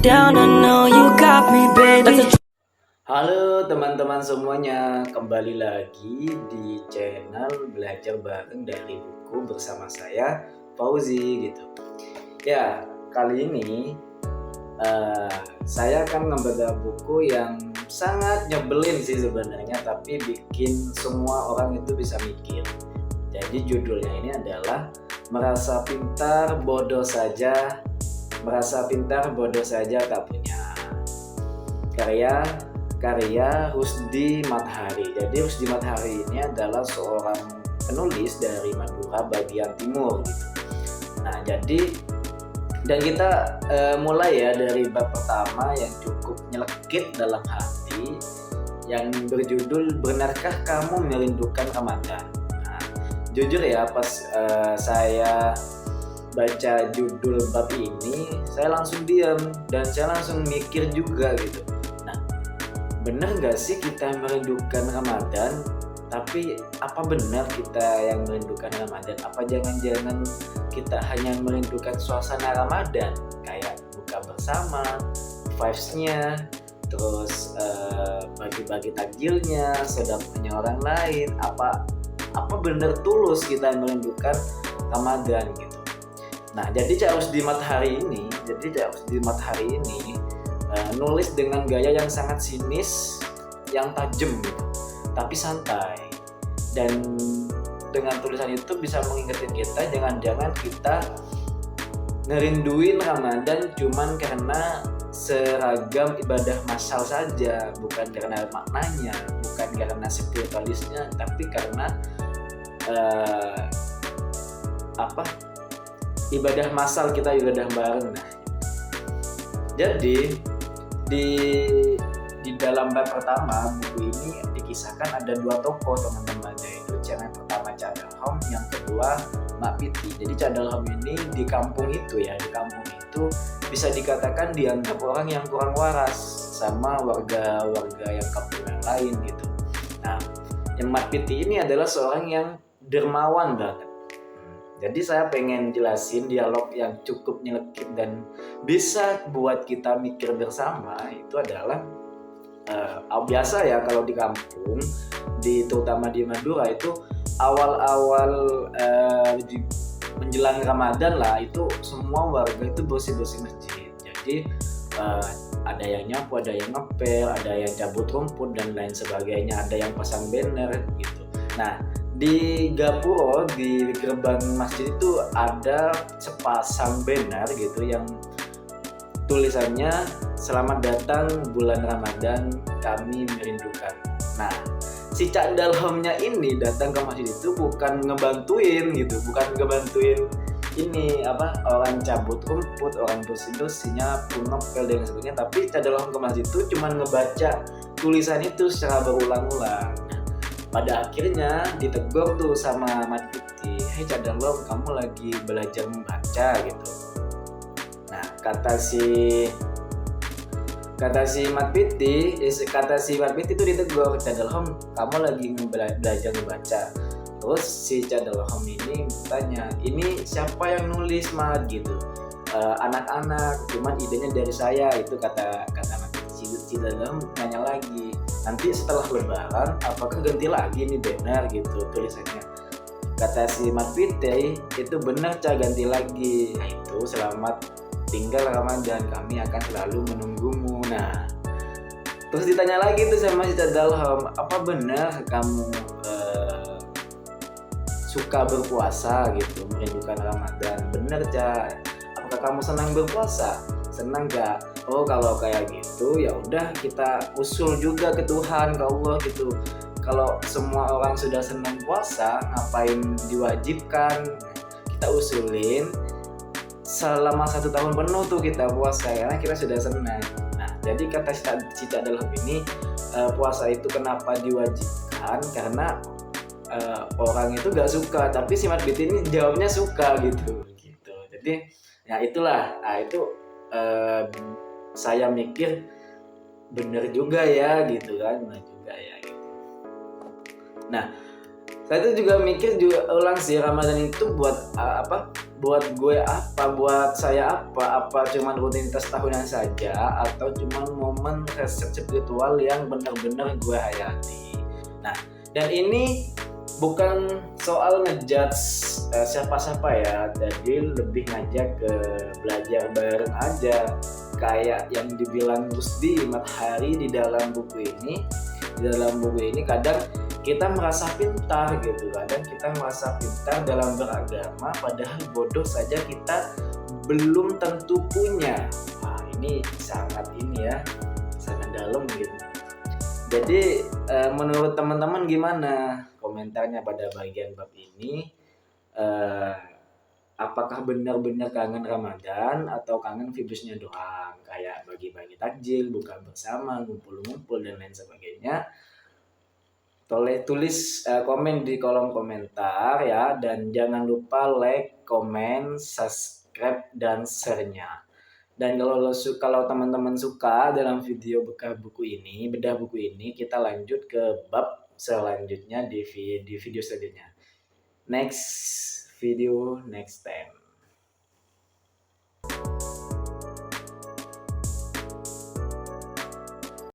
down, I know you got me, baby. Halo teman-teman semuanya, kembali lagi di channel Belajar Bareng dari Buku bersama saya Fauzi gitu. Ya, kali ini saya akan membaca buku yang sangat nyebelin sih sebenarnya, tapi bikin semua orang itu bisa mikir. Jadi judulnya ini adalah Merasa pintar bodoh saja tak punya. Karya Rusdi Mathari. Jadi Rusdi Mathari ini adalah seorang penulis dari Madura bagian timur gitu. Nah, dan kita mulai ya dari bab pertama yang cukup nyelekit dalam hati, yang berjudul Benarkah Kamu Merindukan Ramadan. Nah, jujur ya, pas saya baca judul bab ini, saya langsung diam dan saya langsung mikir juga gitu. Nah, benar nggak sih kita merindukan Ramadan? Tapi apa benar kita yang merindukan Ramadan? Apa jangan-jangan kita hanya merindukan suasana Ramadan, kayak buka bersama, vibes-nya, terus bagi-bagi takjilnya, sedapnya orang lain? Apa benar tulus kita merindukan Ramadan gitu? Nah, jadi Cak Rusdi Mathari ini nulis dengan gaya yang sangat sinis, yang tajam gitu, tapi santai. Dan dengan tulisan itu bisa mengingetin kita, jangan-jangan kita ngerinduin Ramadan cuman karena seragam ibadah massal saja, bukan karena maknanya, bukan karena spiritualisnya, tapi karena ibadah massal, kita ibadah bareng. Nah, jadi di dalam bab pertama buku ini dikisahkan ada dua tokoh teman-teman, yaitu yang pertama Cak Dalhom, yang kedua Mak Piti. Jadi Cak Dalhom ini di kampung itu bisa dikatakan dianggap orang yang kurang waras sama warga yang kampung yang lain gitu. Nah, yang Mak Piti ini adalah seorang yang dermawan banget. Jadi saya pengen jelasin dialog yang cukup nyelekit dan bisa buat kita mikir bersama. Itu adalah biasa ya kalau di kampung, terutama di Madura itu awal-awal menjelang Ramadan lah, itu semua warga itu bersih-bersih masjid. Jadi ada yang nyapu, ada yang ngepel, ada yang cabut rumput dan lain sebagainya, ada yang pasang banner gitu. Nah, di gapuro, di gerbang masjid itu ada sepasang banner gitu yang tulisannya "Selamat datang bulan Ramadan, kami merindukan". Nah, si Cak Dalhomnya ini datang ke masjid itu bukan ngebantuin ini orang cabut rumput, orang bersih-bersihnya, ngepel dan sebagainya, tapi Cak Dalhom ke masjid itu cuma ngebaca tulisan itu secara berulang-ulang. Pada akhirnya ditegur tuh sama Mat Piti, "Hei Cak Dalhom, kamu lagi belajar membaca gitu." Nah, kata si Mat Piti itu ditegur, "Cak Dalhom, kamu lagi belajar membaca." Terus si Cak Dalhom ini bertanya, "Ini siapa yang nulis, Mat?" gitu. "Anak-anak, cuman idenya dari saya." Itu kata Mat Piti. Si Dalhom nanya lagi, "Nanti setelah lebaran apakah ganti lagi nih banner gitu tulisannya?" Kata si Mat Piti, "Itu benar, Cak, ganti lagi. Itu selamat tinggal Ramadan, kami akan selalu menunggumu." Nah, terus ditanya lagi tuh sama si Cak Dalhom, "Apa benar kamu suka berpuasa gitu, merindukan Ramadan? Benar, Cak. Apakah kamu senang berpuasa? Senang, Cak? Oh, kalau kayak gitu ya udah kita usul juga ke Tuhan, ke Allah gitu. Kalau semua orang sudah senang puasa, ngapain diwajibkan? Kita usulin selama 1 tahun penuh tuh kita puasa, karena kita sudah senang." Nah, jadi kata si Cak Dalhom ini, puasa itu kenapa diwajibkan? Karena orang itu gak suka, tapi si Mat Piti ini jawabnya suka gitu. Jadi ya itulah, itu saya mikir bener juga ya gitu kan, Nah, saya tuh juga mikir ulang sih, Ramadan itu buat gue apa, buat saya apa cuman rutinitas tahunan saja atau cuman momen reset spiritual yang benar-benar gue hayati. Nah, dan ini bukan soal ngejudge siapa-siapa ya, jadi lebih ngajak ke belajar bareng aja, kayak yang dibilang Rusdi Mat Hari di dalam buku ini. Di dalam buku ini kadang kita merasa pintar gitu, kadang kita merasa pintar dalam beragama padahal bodoh saja kita belum tentu punya. Wah, ini sangat ini ya, sangat dalam gitu. Jadi menurut teman-teman gimana komentarnya pada bagian bab ini? Eh, Apakah benar-benar kangen Ramadan atau kangen vibesnya doang, kayak bagi-bagi takjil, buka bersama, ngumpul-ngumpul dan lain sebagainya? Tulis komen di kolom komentar ya, dan jangan lupa like, komen, subscribe dan share-nya. Dan kalau teman-teman suka dalam video bedah buku ini, kita lanjut ke bab selanjutnya di video selanjutnya. Next video next time.